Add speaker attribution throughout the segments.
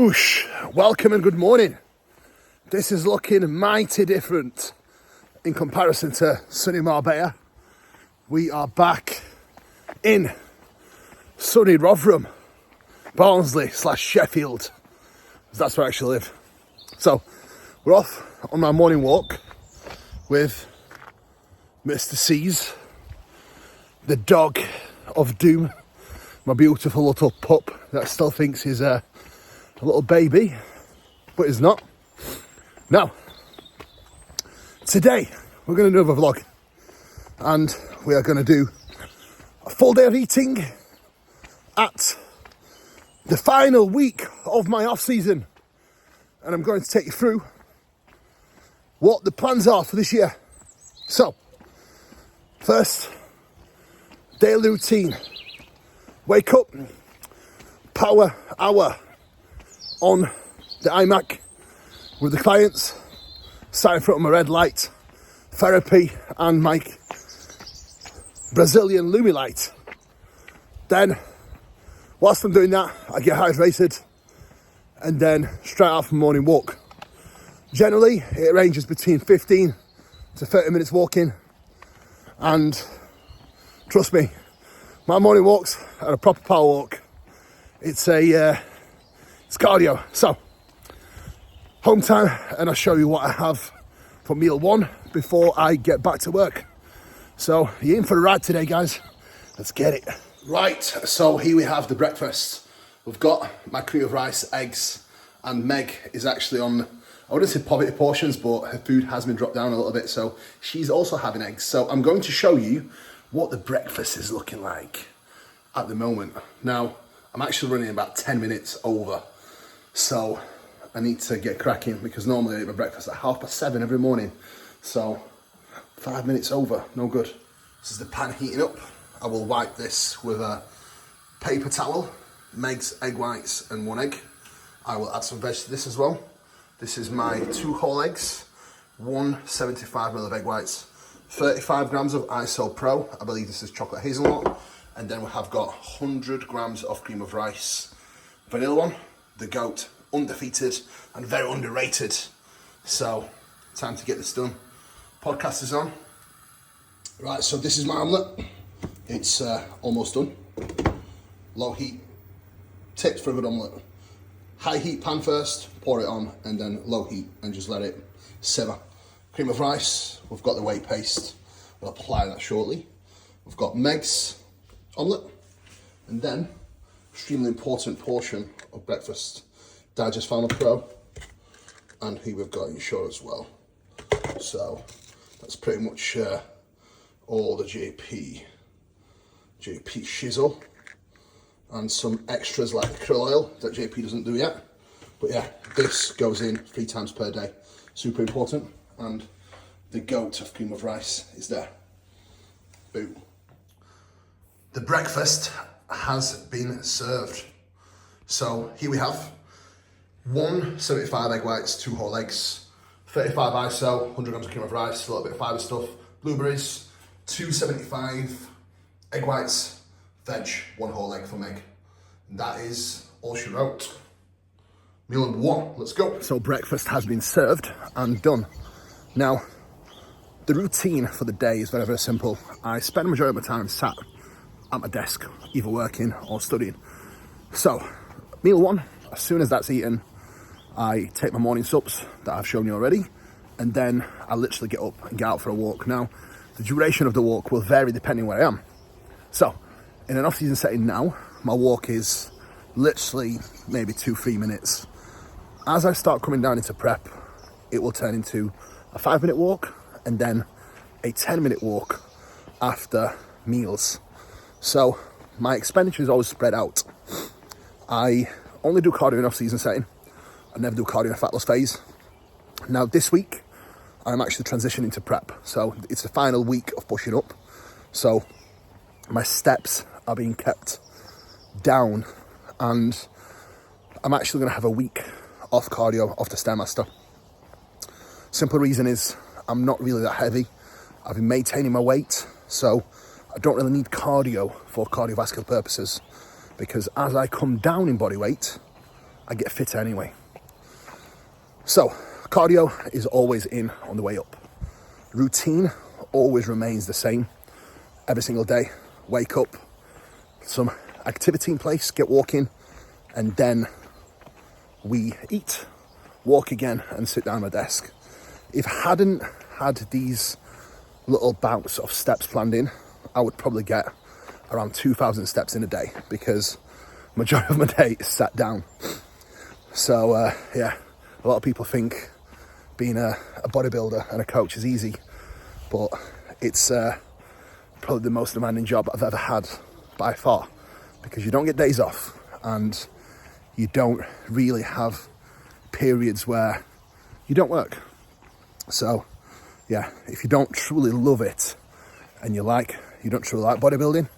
Speaker 1: Whoosh! Welcome and good morning. This is looking mighty different in comparison to sunny Marbella. We are back in sunny Rotherham, Barnsley / Sheffield. That's where I actually live. So we're off on my morning walk with Mr. C's, the dog of doom, my beautiful little pup that still thinks he's a little baby, but he's not. Now, today we're going to do another vlog, and we are going to do a full day of eating at the final week of my off season, and I'm going to take you through what the plans are for this year. So, first, daily routine. Wake up, power hour on the iMac with the clients, sat in front of my red light, therapy and my Brazilian Lumi light. Then, whilst I'm doing that, I get hydrated and then straight off my morning walk. Generally, it ranges between 15 to 30 minutes walking, and trust me, my morning walks are a proper power walk. It's cardio. So, home time, and I'll show you what I have for meal one before I get back to work. So, you're in for a ride today, guys. Let's get it. Right, so here we have the breakfast. We've got my cream of rice, eggs, and Meg is actually on, I wouldn't say poverty portions, but her food has been dropped down a little bit, so she's also having eggs. So I'm going to show you what the breakfast is looking like at the moment. Now, I'm actually running about 10 minutes over, so I need to get cracking because normally I eat my breakfast at 7:30 every morning. So 5 minutes over, no good. This is the pan heating up. I will wipe this with a paper towel, Meg's egg whites and 1 egg. I will add some veg to this as well. This is my 2 whole eggs, 175ml of egg whites, 35 grams of ISO Pro, I believe this is chocolate hazelnut, and then we have got 100 grams of cream of rice. Vanilla one, the GOAT, undefeated and very underrated. So, time to get this done. Podcast is on. Right, so this is my omelette. It's almost done. Low heat. Tips for a good omelette. High heat pan first, pour it on, and then low heat, and just let it simmer. Cream of rice, we've got the whey paste. We'll apply that shortly. We've got Meg's omelette, and then extremely important portion of breakfast, Digest Final Pro, and here we've got Ensure as well. So that's pretty much all the JP shizzle, and some extras like the krill oil that JP doesn't do yet. But yeah, this goes in 3 times per day. Super important. And the GOAT of cream of rice is there. Boom. The breakfast has been served. So here we have 175 egg whites, 2 whole eggs, 35 ISO, 100 grams of cream of rice, a little bit of fibre stuff, blueberries, 275 egg whites, veg, 1 whole egg for Meg. And that is all she wrote. Meal number 1, let's go. So breakfast has been served and done. Now, the routine for the day is very, very simple. I spend the majority of my time sat at my desk, either working or studying. So, meal 1, as soon as that's eaten, I take my morning sups that I've shown you already, and then I literally get up and get out for a walk. Now, the duration of the walk will vary depending where I am. So, in an off-season setting now, my walk is literally maybe 2-3 minutes. As I start coming down into prep, it will turn into a 5-minute walk and then a 10-minute walk after meals. So my expenditure is always spread out. I only do cardio in off-season setting. I never do cardio in a fat loss phase. Now this week, I'm actually transitioning to prep. So it's the final week of pushing up. So my steps are being kept down, and I'm actually going to have a week off cardio, off the Stairmaster. Simple reason is I'm not really that heavy. I've been maintaining my weight, so I don't really need cardio for cardiovascular purposes, because as I come down in body weight, I get fitter anyway. So cardio is always in on the way up. Routine always remains the same every single day. Wake up, some activity in place, get walking, and then we eat, walk again, and sit down at my desk. If I hadn't had these little bouts of steps planned in, I would probably get around 2,000 steps in a day, because majority of my day is sat down. So yeah, a lot of people think being a bodybuilder and a coach is easy, but it's probably the most demanding job I've ever had by far, because you don't get days off and you don't really have periods where you don't work. So yeah, if you don't truly love it and you don't truly like bodybuilding,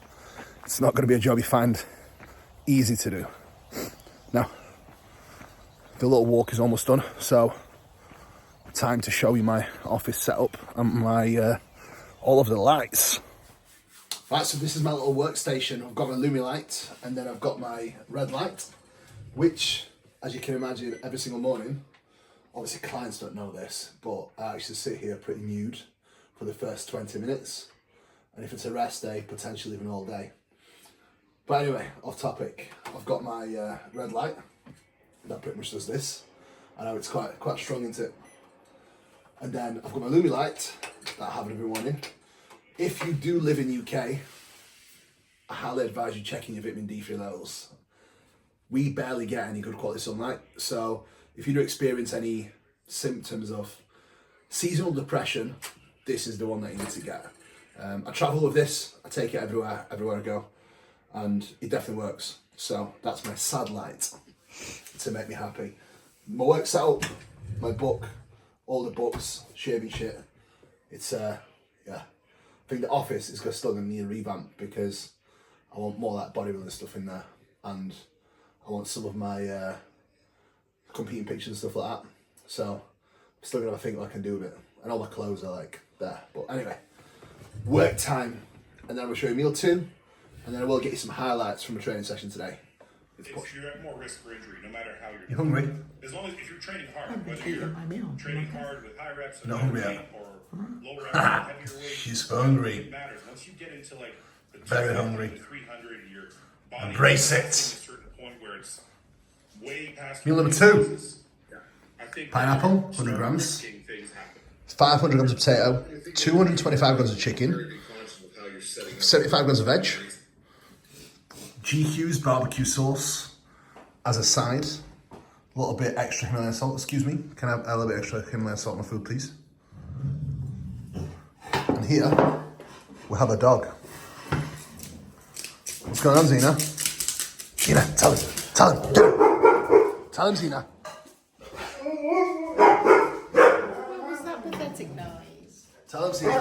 Speaker 1: it's not going to be a job you find easy to do. Now, the little walk is almost done, so time to show you my office setup and my all of the lights. Right, so this is my little workstation. I've got my Lumi light, and then I've got my red light, which, as you can imagine, every single morning, obviously clients don't know this, but I actually sit here pretty nude for the first 20 minutes. And if it's a rest day, potentially even all day. But anyway, off topic, I've got my red light. That pretty much does this. I know it's quite strong, isn't it? And then I've got my Lumi light that I have every morning. If you do live in UK, I highly advise you checking your vitamin D3 levels. We barely get any good quality sunlight, so if you do experience any symptoms of seasonal depression, this is the one that you need to get. I travel with this, I take it everywhere I go, and it definitely works. So that's my sad light to make me happy. My work setup, my book, all the books, shaving shit. It's yeah. I think the office is still going to need a revamp, because I want more like bodybuilding stuff in there, and I want some of my competing pictures and stuff like that. So I'm still going to think what I can do with it, and all my clothes are like there. But anyway, work time, and then I will show you meal 2, and then I will get you some highlights from a training session today.
Speaker 2: You're at more risk for injury, no matter how
Speaker 1: you're hungry?
Speaker 2: As long as if you're training hard, whether you're training hard with high reps
Speaker 1: not hungry yet.
Speaker 2: Or low reps with heavier weight,
Speaker 1: she's hungry.
Speaker 2: It matters. Once you get into like the
Speaker 1: very hungry.
Speaker 2: 300, your body
Speaker 1: embrace it.
Speaker 2: To a certain point where it's way past.
Speaker 1: Meal number 2.
Speaker 2: I think
Speaker 1: pineapple, 100 grams. 500 grams of potato, 225 grams of chicken, 75 grams of veg, GQ's barbecue sauce as a side, a little bit extra Himalayan salt, excuse me. Can I have a little bit extra Himalayan salt on my food, please? And here, we have a dog. What's going on, Zena? Zena, tell him, get him. Tell him, Zena.
Speaker 3: What was that pathetic noise?
Speaker 1: Tell him, Zena.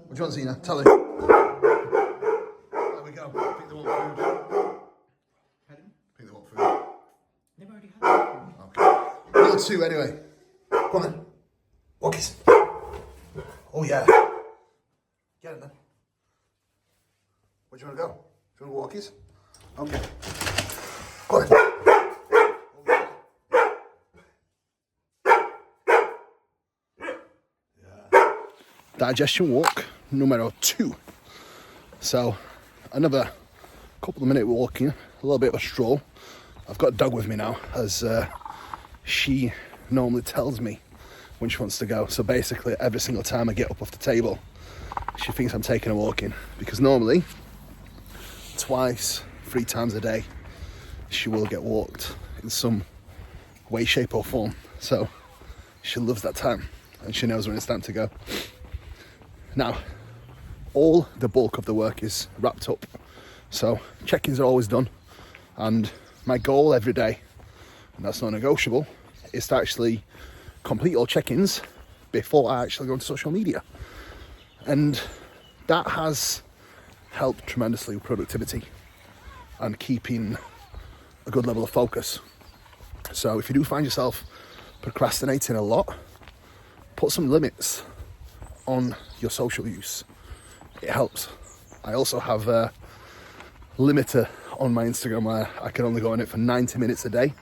Speaker 1: What do you want, Zena? Tell him. There we go. I think they want food.
Speaker 3: Pardon?
Speaker 1: I think they want food.
Speaker 3: They've already had it.
Speaker 1: Okay. Meal 2 anyway. Come on then. Walkies. Oh yeah. Get it then. Where do you want to go? Do you want to walkies? Okay. Go on then. Digestion walk numero 2. So another couple of minute walking, a little bit of a stroll. I've got a dog with me now, as she normally tells me when she wants to go. So basically every single time I get up off the table, she thinks I'm taking her walking, because normally 2, 3 times a day she will get walked in some way, shape or form. So she loves that time, and she knows when it's time to go. Now, all the bulk of the work is wrapped up, so check-ins are always done, and my goal every day, and that's not negotiable, is to actually complete all check-ins before I actually go into social media. And that has helped tremendously with productivity and keeping a good level of focus. So if you do find yourself procrastinating a lot, put some limits on your social use. it helps. I also have a limiter on my Instagram where I can only go on it for 90 minutes a day,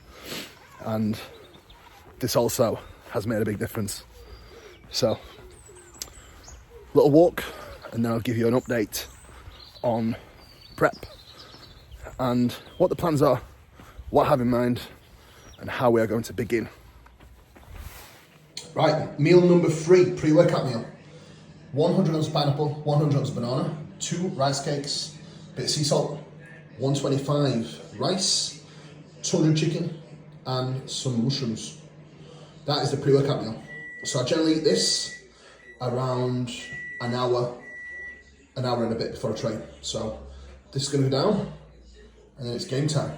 Speaker 1: and this also has made a big difference. So, little walk, and then I'll give you an update on prep and what the plans are, what I have in mind, and how we are going to begin. Right, meal number 3, pre-workout meal. 100 grams of pineapple, 100 grams of banana, 2 rice cakes, bit of sea salt, 125 rice, 200 chicken, and some mushrooms. That is the pre-workout meal. So I generally eat this around an hour and a bit before I train. So this is going to go down, and then it's game time.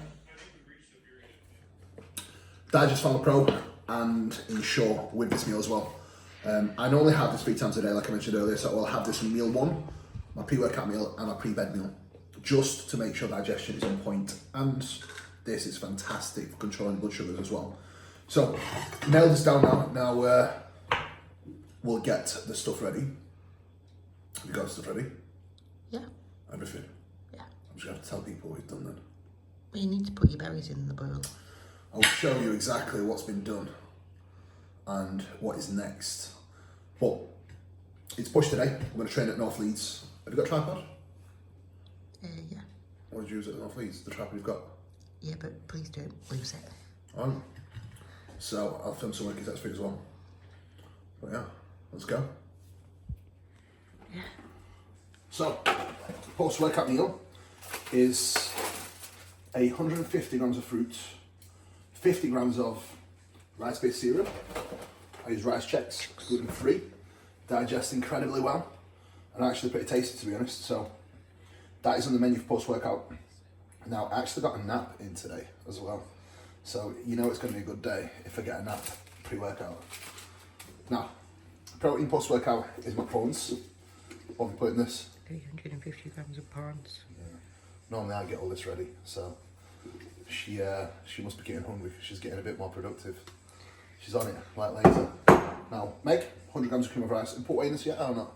Speaker 1: Digest Pharma Pro and Ensure with this meal as well. I normally have this 3 times a day, like I mentioned earlier, so I'll have this in meal 1, my pre-workout meal, and my pre-bed meal, just to make sure digestion is on point. And this is fantastic for controlling blood sugars as well. So, nail this down now. Now, we'll get the stuff ready. Have you got the stuff ready?
Speaker 3: Yeah.
Speaker 1: Everything?
Speaker 3: Yeah.
Speaker 1: I'm just going to have to tell people what we've done then.
Speaker 3: Well, you need to put your berries in the bowl.
Speaker 1: I'll show you exactly what's been done and what is next. But it's push today. I'm going to train at North Leeds. Have you got a tripod?
Speaker 3: Yeah.
Speaker 1: What did you use at North Leeds? The tripod you've got?
Speaker 3: Yeah, but please don't lose it.
Speaker 1: Alright. So I'll film some work exercises for you as well. But yeah, let's go.
Speaker 3: Yeah.
Speaker 1: So, post-workout meal is 150 grams of fruit, 50 grams of rice-based cereal. I use Rice Chex, gluten-free, digest incredibly well, and actually pretty tasty to be honest. So that is on the menu for post-workout. Now, I actually got a nap in today as well. So you know it's going to be a good day if I get a nap pre-workout. Now, protein post-workout is my prawns. What have we put in this?
Speaker 3: 350 grams of prawns.
Speaker 1: Yeah. Normally I get all this ready, so she must be getting hungry because she's getting a bit more productive. She's on it like later. Now, Meg, 100 grams of cream of rice. And put whey in this yet or not?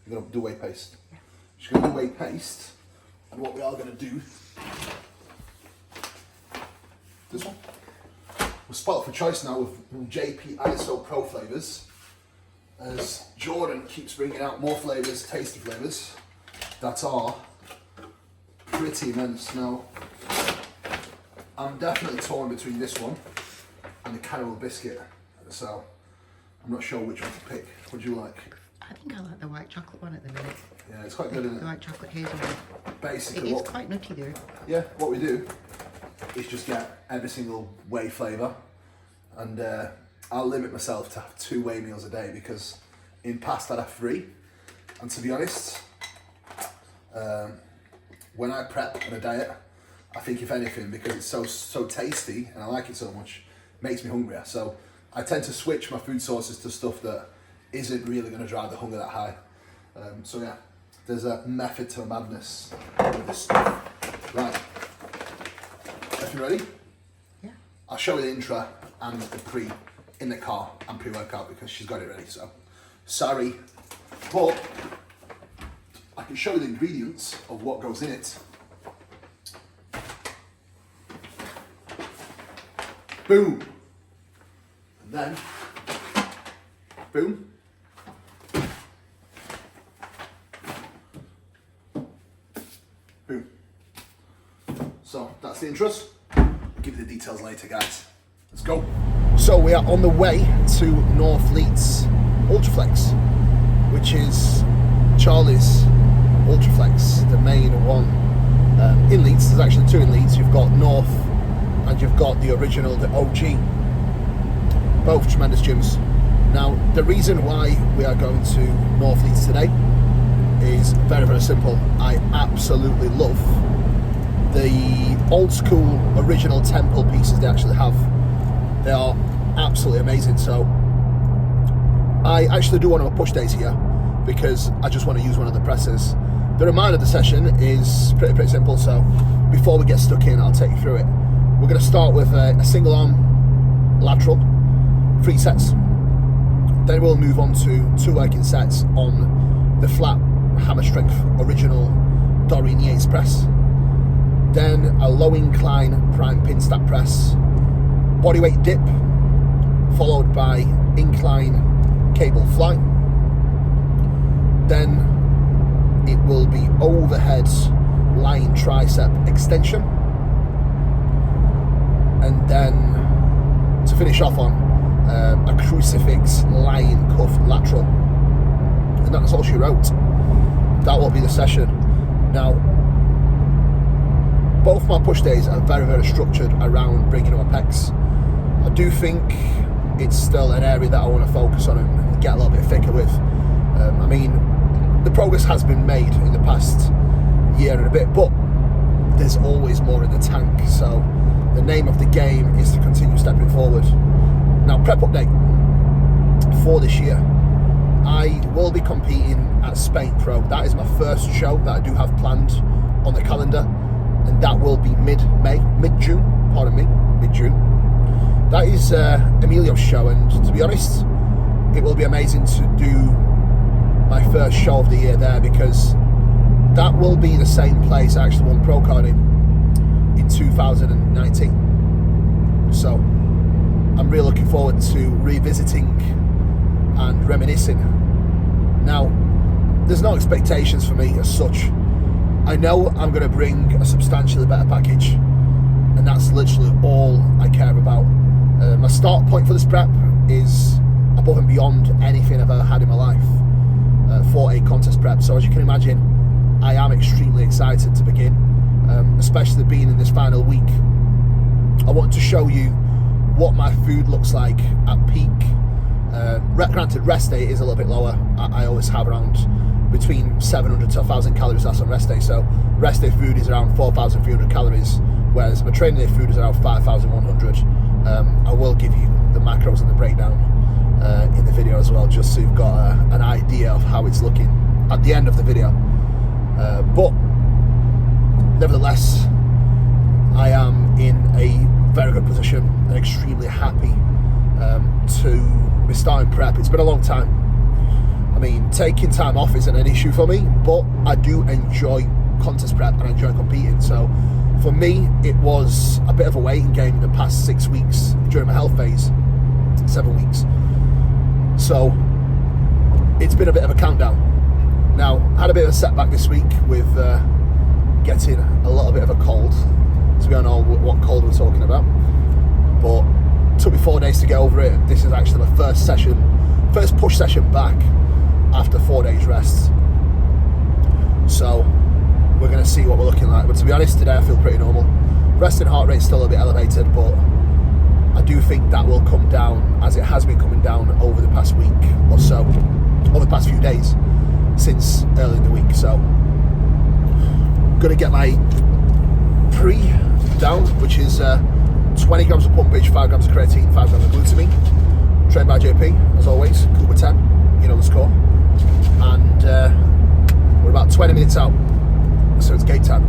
Speaker 1: You're going to do whey paste.
Speaker 3: Yeah.
Speaker 1: She's going to do whey paste, and what we are going to do, this one. We're spoiled for choice now with JP ISO Pro flavours, as Jordan keeps bringing out more flavours, tasty flavours, that are pretty immense. Now, I'm definitely torn between this one and the caramel biscuit, so I'm not sure which one to pick. What do you like?
Speaker 3: I think I like the white chocolate one at the minute.
Speaker 1: Yeah, it's quite good, isn't
Speaker 3: The
Speaker 1: it?
Speaker 3: white chocolate hazel one.
Speaker 1: Basically,
Speaker 3: It is quite nutty though.
Speaker 1: yeah, what we do is just get every single whey flavour, and I'll limit myself to have 2 whey meals a day, because in past I'd have 3, and to be honest, when I prep on a diet, I think if anything, because it's so tasty and I like it so much, makes me hungrier. So I tend to switch my food sources to stuff that isn't really going to drive the hunger that high. So yeah, there's a method to a madness with this stuff. Right, if you're ready,
Speaker 3: Yeah.
Speaker 1: I'll show you the intra and the pre in the car and pre-workout because she's got it ready. So sorry, but I can show you the ingredients of what goes in it. Boom. And then, boom. Boom. So that's the intros. I'll give you the details later, guys. Let's go. So we are on the way to North Leeds Ultraflex, which is Charlie's Ultraflex, the main one in Leeds. There's actually 2 in Leeds. You've got North and you've got the original, the OG. Both tremendous gyms. Now, the reason why we are going to North Leeds today is very, very simple. I absolutely love the old school original temple pieces they actually have. They are absolutely amazing. So I actually do one of my push days here because I just want to use one of the presses. The reminder of the session is pretty simple. So before we get stuck in, I'll take you through it. We're going to start with a single arm lateral, 3 sets. Then we'll move on to 2 working sets on the flat hammer strength original Doreen Yates press, then a low incline prime pin stack press, bodyweight dip, followed by incline cable fly. Then it will be overhead lying tricep extension, and then to finish off on a crucifix lying cuff lateral. And that's all she wrote. That will be the session. Now, both my push days are very, very structured around bringing up my pecs. I do think it's still an area that I want to focus on and get a little bit thicker with. I mean, the progress has been made in the past year and a bit, but there's always more in the tank. So the name of the game is to continue stepping forward. Now, prep update for this year. I will be competing at Spain Pro. That is my first show that I do have planned on the calendar, and that will be mid-June. That is Emilio's show, and to be honest, it will be amazing to do my first show of the year there, because that will be the same place I actually won pro card in 2019. So I'm really looking forward to revisiting and reminiscing. Now, there's no expectations for me as such. I know I'm going to bring a substantially better package, and that's literally all I care about. My start point for this prep is above and beyond anything I've ever had in my life for a contest prep. So as you can imagine, I am extremely excited to begin, especially being in this final week. I want to show you what my food looks like at peak. Granted, rest day is a little bit lower. I always have around between 700 to 1,000 calories. That's on rest day. So rest day food is around 4,300 calories, whereas my training day food is around 5,100. I will give you the macros and the breakdown in the video as well, just so you've got an idea of how it's looking at the end of the video. But nevertheless, I am in a very good position and extremely happy to be starting prep. It's been a long time. I mean, taking time off isn't an issue for me, but I do enjoy contest prep and I enjoy competing. So for me, it was a bit of a waiting game in the past 6 weeks during my health phase, 7 weeks. So it's been a bit of a countdown. Now, I had a bit of a setback this week with getting a little bit of a cold. So we don't know what cold we're talking about, but it took me 4 days to get over it. This is actually my first push session back after 4 days rest. So we're going to see what we're looking like. But to be honest, today I feel pretty normal. Resting heart rate's still a bit elevated, but I do think that will come down, as it has been coming down over the past week or so, over the past few days since early in the week. So I'm going to get my pre down, which is 20 grams of pumpage, 5 grams of creatine, 5 grams of glutamine. Trained by JP, as always, Kuba Cielen, you know the score. And we're about 20 minutes out, so it's gate time.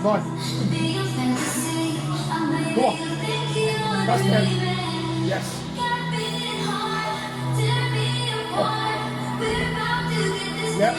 Speaker 4: on. Go on. That's good. Yes. Yep.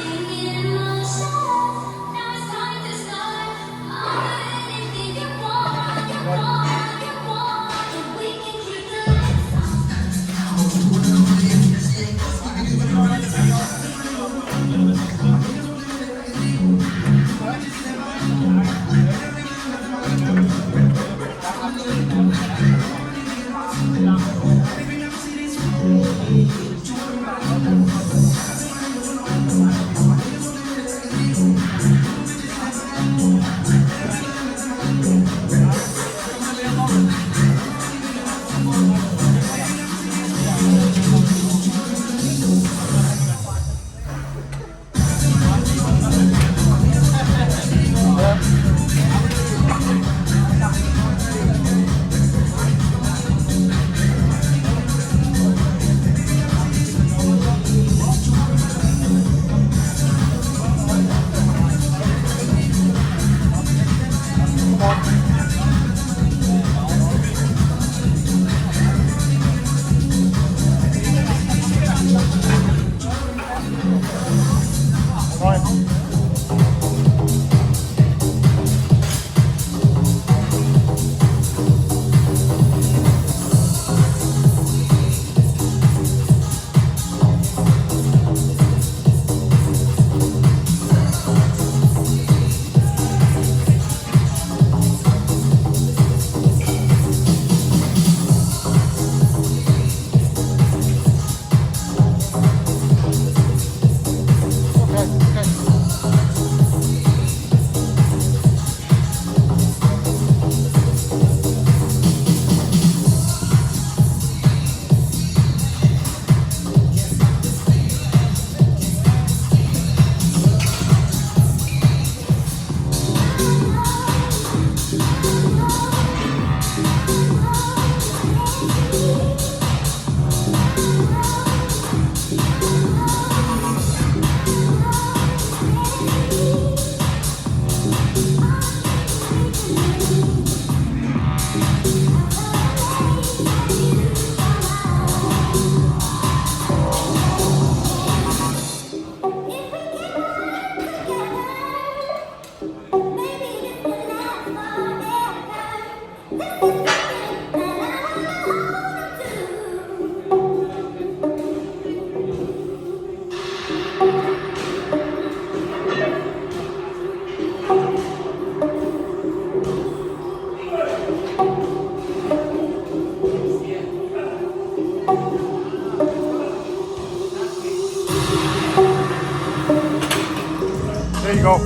Speaker 4: There you go.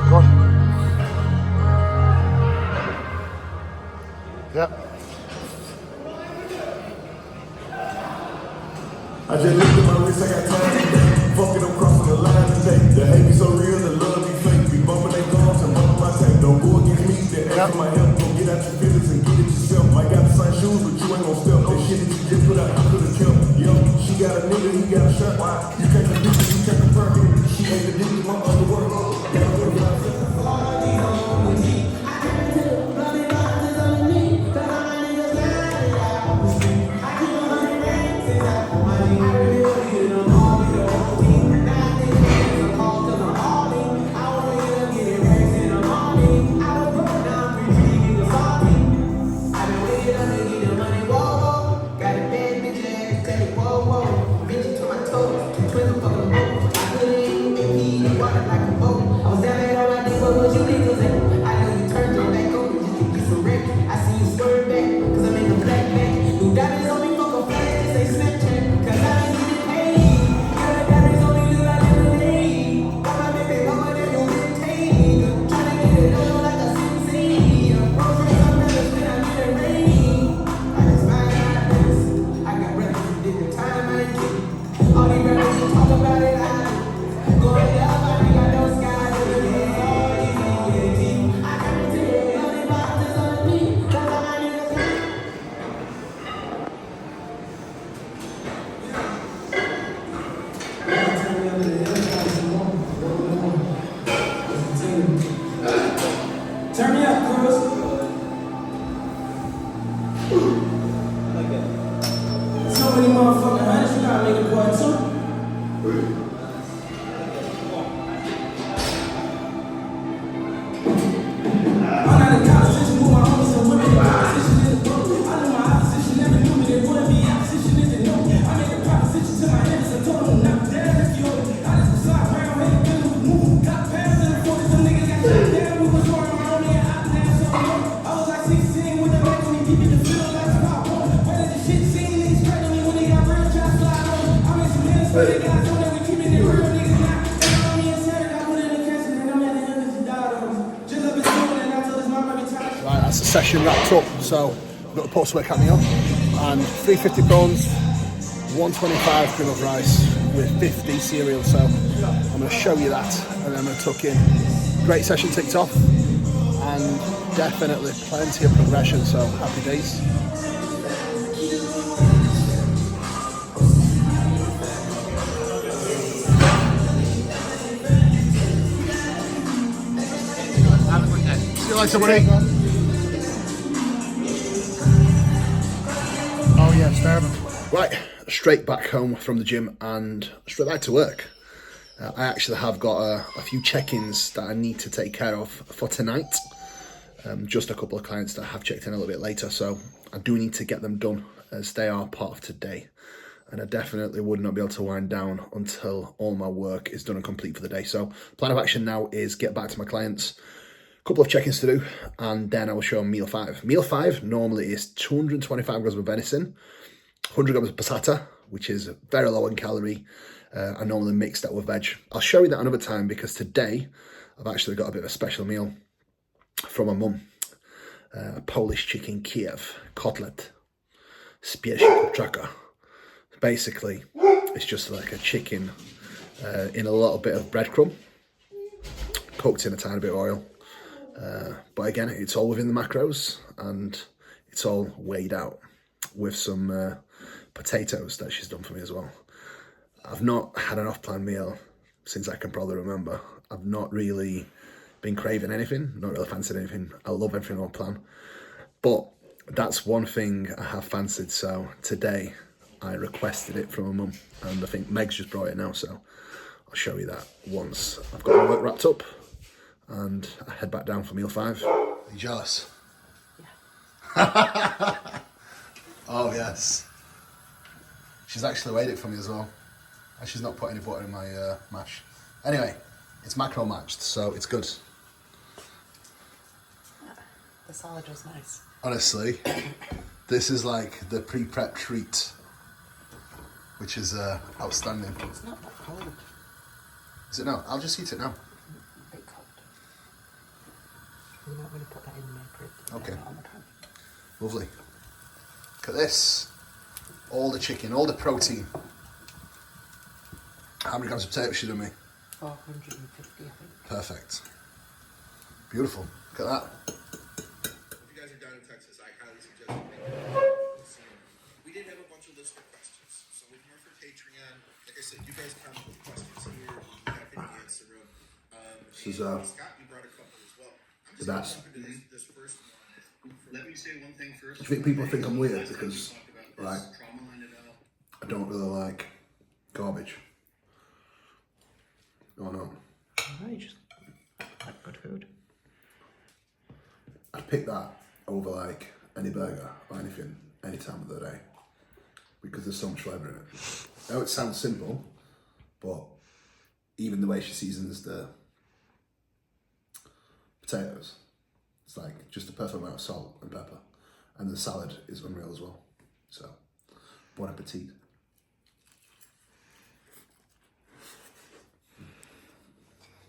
Speaker 4: Good. Yep.
Speaker 5: I just looked at my wrist, I got time today. Fuck it, I'm crossing the line today. The hate be so real, the love be fake. Be bumping their gums and bumping my tank. Don't go against me, they ask for my help. Don't get out your feelings and get it yourself. I got the same shoes, but you ain't gon' step. That shit that you just put out, I could've kept. Yo, she got a nigga, he got a shirt. You can't compete it, you can't compare it. She ain't the nigga, my underworld. Gotta put it out.
Speaker 6: Water like a boat. Turn me up, Chris. So many motherfucking hundreds, you gotta make a point too. I'm not in competition with my homies and women. Competition is a book. I know my opposition never knew me. They wouldn't be opposition is a no. I make a proposition to my head, it's a total knock down. If you owe me, I just slide around, make a good move. Got pounds in the 40, some niggas got shut down. We was going around me and out now, so I was like 16 with the back on me, keeping the feel like a pop on. Better the shit seen, niggas straight on me when they got real, try to slide on. I made some hands for the guys, so that we keeping it real, niggas not. They on me and said I put in the casket, and I'm at the end of the died. Just up his phone, and I told his mom every time.
Speaker 1: Right, that's the session wrapped up. So I've got the post-work at meal and 350 prawns, 125 cream of rice with 50 cereal. So I'm going to show you that and then I'm going to tuck in. Great session ticked off and definitely plenty of progression. So happy days. See you later, buddy.
Speaker 7: Oh yeah, starving.
Speaker 1: Right, straight back home from the gym and straight back to work. I actually have got a few check-ins that I need to take care of for tonight. Just a couple of clients that have checked in a little bit later, so I do need to get them done as they are part of today. And I definitely would not be able to wind down until all my work is done and complete for the day. So plan of action now is get back to my clients, couple of check-ins to do, and then I will show them meal 5. Meal 5 normally is 225 grams of venison, 100 grams of patata, which is very low in calorie. I normally mix that with veg. I'll show you that another time because today I've actually got a bit of a special meal from my mum. A Polish chicken Kiev cutlet, spieszek kurczaka. Basically, it's just like a chicken in a little bit of breadcrumb, cooked in a tiny bit of oil. But again, it's all within the macros and it's all weighed out with some potatoes that she's done for me as well. I've not had an off-plan meal since I can probably remember. I've not really been craving anything, not really fancied anything. I love everything on plan. But that's one thing I have fancied, so today I requested it from my mum and I think Meg's just brought it now, so I'll show you that once I've got my work wrapped up and I head back down for meal 5. Are you jealous? Yeah. Oh yes. She's actually weighed it for me as well. And she's not put any butter in my mash. Anyway, it's macro matched, so it's good.
Speaker 3: The salad was nice.
Speaker 1: Honestly, this is like the pre-prep treat, which is outstanding.
Speaker 3: It's not that cold.
Speaker 1: Is it now? I'll just eat it now.
Speaker 3: A bit cold. You're not going to put that in the microwave.
Speaker 1: Okay.
Speaker 3: On the pan.
Speaker 1: Lovely. Look at this. All the chicken, all the protein. How many grams of potatoes should you do me?
Speaker 3: 450, I think.
Speaker 1: Perfect. Beautiful. Look at that.
Speaker 2: If you guys are down in Texas, I highly suggest you make it. We did have a bunch of listener questions, so with more for Patreon, like I said, you guys comment with questions here. We have to answer them.
Speaker 1: This is
Speaker 2: Scott, you brought a couple as well. I'm just
Speaker 1: the best.
Speaker 2: going to jump into this first one. Let me say one thing first.
Speaker 1: I think people think I'm weird because, right,
Speaker 2: Trauma lined it out.
Speaker 1: I don't really like garbage. Oh no.
Speaker 3: Oh, you just like good food.
Speaker 1: I'd pick that over like any burger or anything, any time of the day. Because there's so much flavour in it. I know it sounds simple, but even the way she seasons the potatoes, it's like just the perfect amount of salt and pepper. And the salad is unreal as well. So, bon appetit.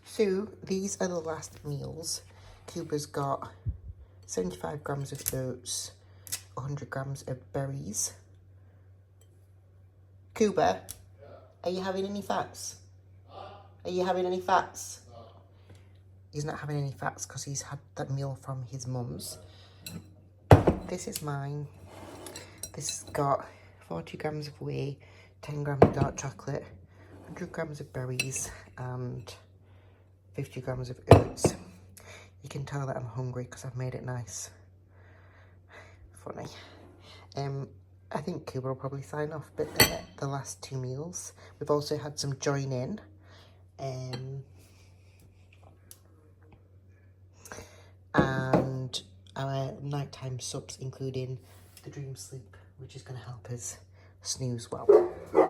Speaker 3: So these are the last meals. Kuba's got 75 grams of oats, 100 grams of berries. Kuba, are you having any fats? Are you having any fats? He's not having any fats because he's had that meal from his mum's. This is mine. This has got 40 grams of whey, 10 grams of dark chocolate, 100 grams of berries, and 50 grams of oats. You can tell that I'm hungry because I've made it nice. Funny. I think Kuba will probably sign off, but they're the last 2 meals. We've also had some join in. And our nighttime subs, including the dream sleep, which is going to help us snooze well.